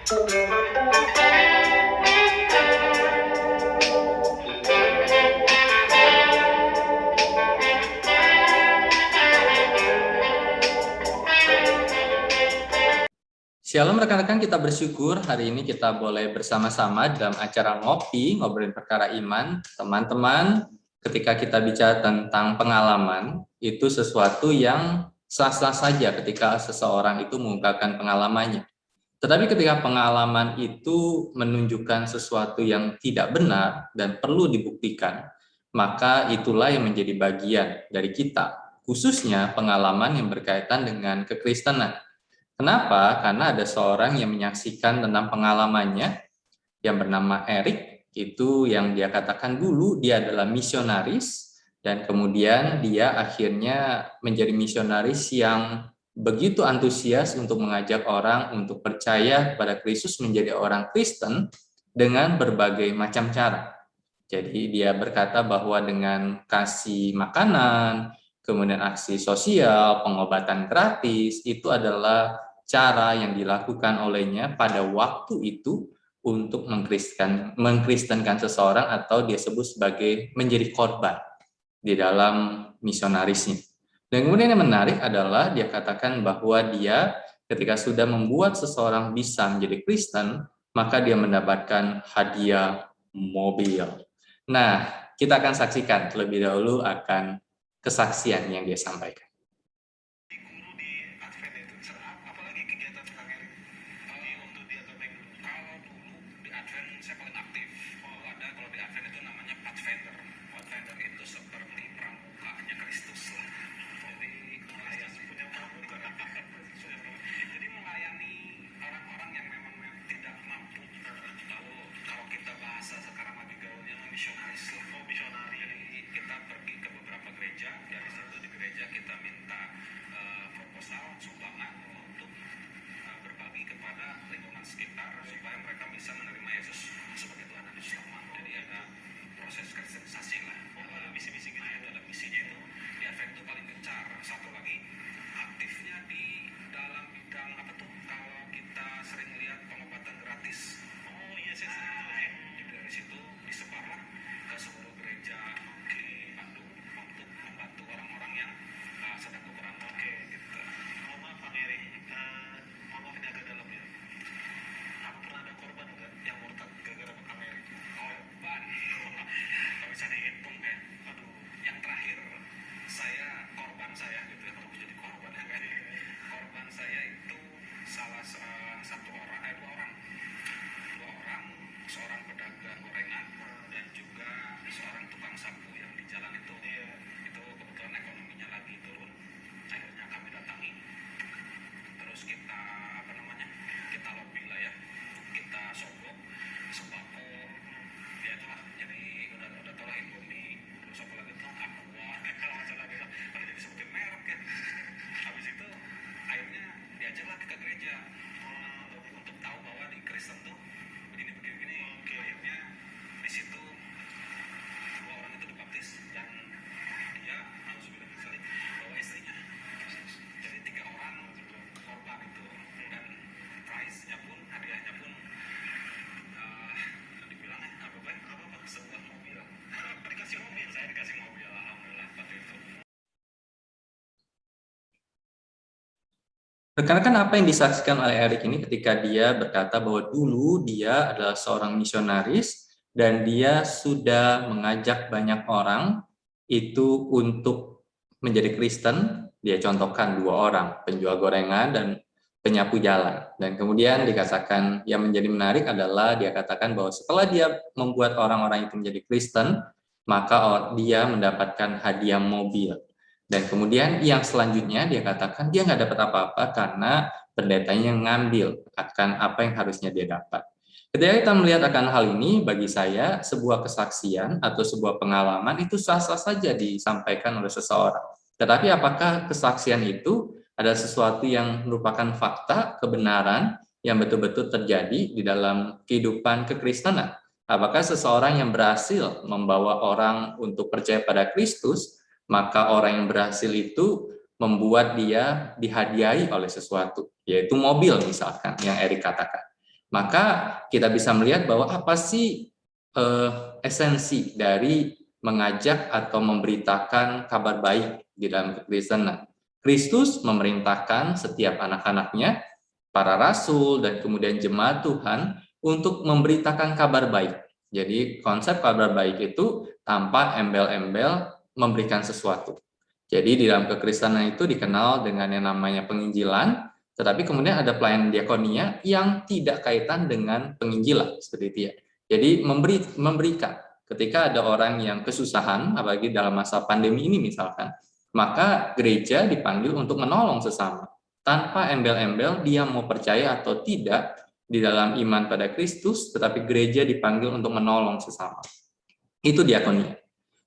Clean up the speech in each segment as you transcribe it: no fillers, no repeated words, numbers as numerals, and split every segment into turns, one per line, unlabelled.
Shalom rekan-rekan, kita bersyukur hari ini kita boleh bersama-sama dalam acara ngopi, ngobrolin perkara iman. Teman-teman, ketika kita bicara tentang pengalaman, itu sesuatu yang sah-sah saja ketika seseorang itu mengungkapkan pengalamannya. Tetapi ketika pengalaman itu menunjukkan sesuatu yang tidak benar dan perlu dibuktikan, maka itulah yang menjadi bagian dari kita, khususnya pengalaman yang berkaitan dengan kekristenan. Kenapa? Karena ada seorang yang menyaksikan tentang pengalamannya yang bernama Eric, itu yang dia katakan dulu dia adalah misionaris dan kemudian dia akhirnya menjadi misionaris yang begitu antusias untuk mengajak orang untuk percaya kepada Kristus, menjadi orang Kristen dengan berbagai macam cara. Jadi dia berkata bahwa dengan kasih makanan, kemudian aksi sosial, pengobatan gratis, itu adalah cara yang dilakukan olehnya pada waktu itu untuk mengkristenkan seseorang atau dia sebut sebagai menjadi korban di dalam misionarisnya. Dan kemudian yang menarik adalah dia katakan bahwa dia ketika sudah membuat seseorang bisa menjadi Kristen, maka dia mendapatkan hadiah mobil. Nah, kita akan saksikan terlebih dahulu akan kesaksian yang dia sampaikan. Rekan-rekan, apa yang disaksikan oleh Eric ini ketika dia berkata bahwa dulu dia adalah seorang misionaris dan dia sudah mengajak banyak orang itu untuk menjadi Kristen. Dia contohkan 2 orang, penjual gorengan dan penyapu jalan. Dan kemudian dikatakan yang menjadi menarik adalah dia katakan bahwa setelah dia membuat orang-orang itu menjadi Kristen, maka dia mendapatkan hadiah mobil. Dan kemudian yang selanjutnya dia katakan dia nggak dapat apa-apa karena pendetanya ngambil akan apa yang harusnya dia dapat. Ketika kita melihat akan hal ini, bagi saya sebuah kesaksian atau sebuah pengalaman itu sah-sah saja disampaikan oleh seseorang. Tetapi apakah kesaksian itu adalah sesuatu yang merupakan fakta, kebenaran yang betul-betul terjadi di dalam kehidupan kekristenan? Apakah seseorang yang berhasil membawa orang untuk percaya pada Kristus, maka orang yang berhasil itu membuat dia dihadiahi oleh sesuatu, yaitu mobil misalkan yang Eric katakan. Maka kita bisa melihat bahwa apa sih esensi dari mengajak atau memberitakan kabar baik di dalam kekristenan. Kristus memerintahkan setiap anak-anaknya, para rasul dan kemudian jemaat Tuhan untuk memberitakan kabar baik. Jadi konsep kabar baik itu tanpa embel-embel memberikan sesuatu. Jadi di dalam kekristenan itu dikenal dengan yang namanya penginjilan, tetapi kemudian ada pelayanan diakonia yang tidak kaitan dengan penginjilan seperti itu ya. Jadi memberikan. Ketika ada orang yang kesusahan, apalagi dalam masa pandemi ini misalkan, maka gereja dipanggil untuk menolong sesama. Tanpa embel-embel dia mau percaya atau tidak di dalam iman pada Kristus, tetapi gereja dipanggil untuk menolong sesama. Itu diakonia.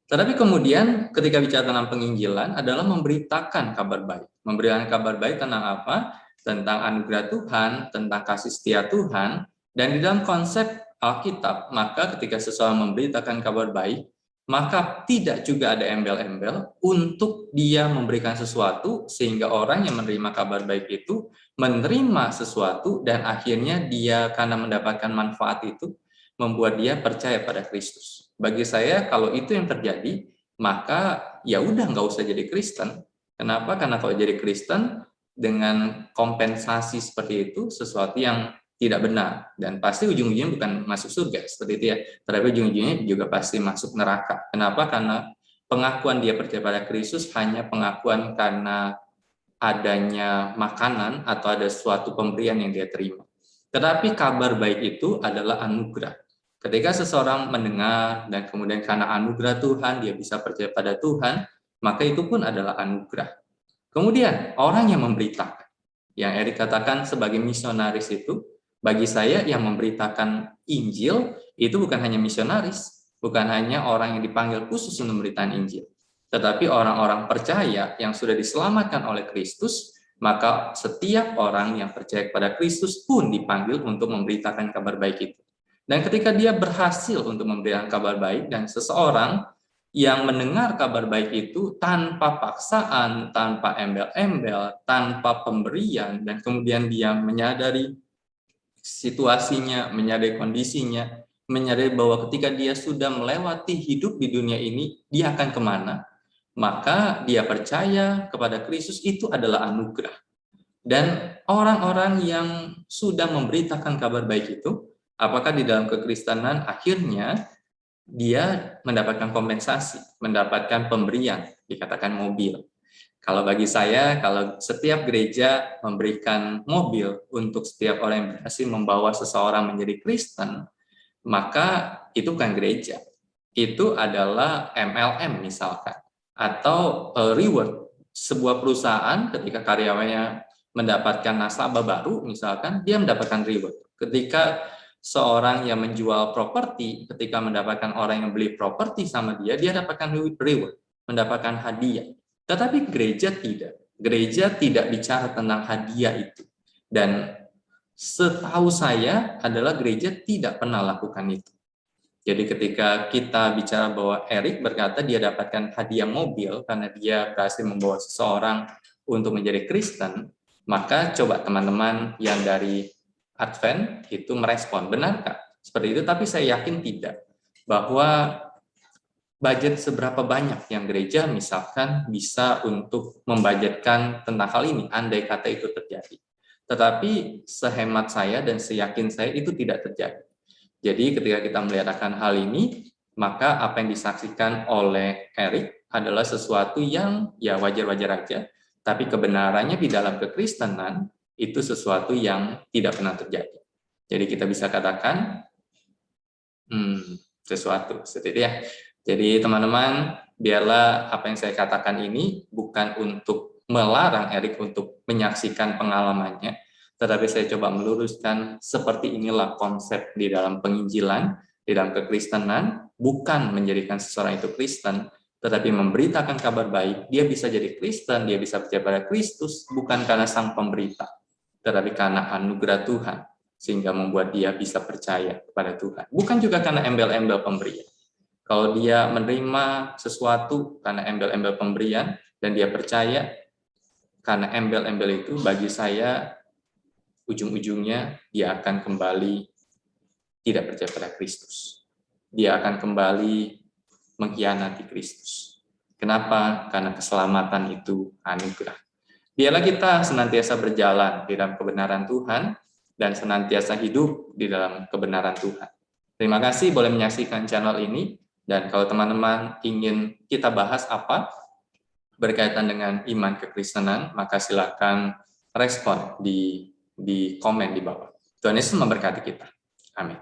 Tetapi kemudian ketika bicara tentang penginjilan adalah memberitakan kabar baik. Memberikan kabar baik tentang apa? Tentang anugerah Tuhan, tentang kasih setia Tuhan. Dan di dalam konsep Alkitab, maka ketika seseorang memberitakan kabar baik, maka tidak juga ada embel-embel untuk dia memberikan sesuatu sehingga orang yang menerima kabar baik itu menerima sesuatu dan akhirnya dia karena mendapatkan manfaat itu membuat dia percaya pada Kristus. Bagi saya kalau itu yang terjadi, maka ya udah nggak usah jadi Kristen. Kenapa? Karena kalau jadi Kristen dengan kompensasi seperti itu sesuatu yang tidak benar dan pasti ujung-ujungnya bukan masuk surga seperti itu ya, tetapi ujung-ujungnya juga pasti masuk neraka. Kenapa? Karena pengakuan dia percaya pada Kristus hanya pengakuan karena adanya makanan atau ada suatu pemberian yang dia terima. Tetapi kabar baik itu adalah anugerah. Ketika seseorang mendengar dan kemudian karena anugerah Tuhan dia bisa percaya pada Tuhan, maka itu pun adalah anugerah. Kemudian orang yang memberitakan, yang Erik katakan sebagai misionaris itu, bagi saya yang memberitakan Injil itu bukan hanya misionaris, bukan hanya orang yang dipanggil khusus untuk memberitakan Injil, tetapi orang-orang percaya yang sudah diselamatkan oleh Kristus, maka setiap orang yang percaya kepada Kristus pun dipanggil untuk memberitakan kabar baik itu. Dan ketika dia berhasil untuk memberikan kabar baik dan seseorang yang mendengar kabar baik itu tanpa paksaan, tanpa embel-embel, tanpa pemberian, dan kemudian dia menyadari situasinya, menyadari kondisinya, menyadari bahwa ketika dia sudah melewati hidup di dunia ini, dia akan kemana, maka dia percaya kepada Kristus itu adalah anugerah. Dan orang-orang yang sudah memberitakan kabar baik itu, apakah di dalam kekristenan akhirnya dia mendapatkan kompensasi, mendapatkan pemberian, dikatakan mobil. Kalau bagi saya, kalau setiap gereja memberikan mobil untuk setiap orang yang berhasil membawa seseorang menjadi Kristen, maka itu bukan gereja. Itu adalah MLM misalkan, atau reward. Sebuah perusahaan ketika karyawannya mendapatkan nasabah baru, misalkan, dia mendapatkan reward. Ketika seorang yang menjual properti, ketika mendapatkan orang yang beli properti sama dia dapatkan reward, mendapatkan hadiah. Tetapi gereja tidak. Gereja tidak bicara tentang hadiah itu. Dan setahu saya adalah gereja tidak pernah lakukan itu. Jadi ketika kita bicara bahwa Erik berkata dia dapatkan hadiah mobil karena dia berhasil membawa seseorang untuk menjadi Kristen, maka coba teman-teman yang dari Advent itu merespon, benarkah seperti itu? Tapi saya yakin tidak, bahwa budget seberapa banyak yang gereja misalkan bisa untuk membudgetkan tentang hal ini, andai kata itu terjadi. Tetapi sehemat saya dan seyakin saya itu tidak terjadi. Jadi ketika kita melihat akan hal ini, maka apa yang disaksikan oleh Erik adalah sesuatu yang ya wajar-wajar aja, tapi kebenarannya di dalam kekristenan itu sesuatu yang tidak pernah terjadi. Jadi kita bisa katakan sesuatu seperti itu ya. Jadi teman-teman, biarlah apa yang saya katakan ini bukan untuk melarang Erik untuk menyaksikan pengalamannya, tetapi saya coba meluruskan seperti inilah konsep di dalam penginjilan, di dalam kekristenan, bukan menjadikan seseorang itu Kristen, tetapi memberitakan kabar baik. Dia bisa jadi Kristen, dia bisa percaya pada Kristus, bukan karena sang pemberita, tetapi karena anugerah Tuhan, sehingga membuat dia bisa percaya kepada Tuhan. Bukan juga karena embel-embel pemberian. Kalau dia menerima sesuatu karena embel-embel pemberian, dan dia percaya karena embel-embel itu, bagi saya ujung-ujungnya dia akan kembali tidak percaya pada Kristus. Dia akan kembali mengkhianati Kristus. Kenapa? Karena keselamatan itu anugerah. Biarlah kita senantiasa berjalan di dalam kebenaran Tuhan dan senantiasa hidup di dalam kebenaran Tuhan. Terima kasih boleh menyaksikan channel ini, dan kalau teman-teman ingin kita bahas apa berkaitan dengan iman kekristenan, maka silakan respon di komen di bawah. Tuhan Yesus memberkati kita. Amin.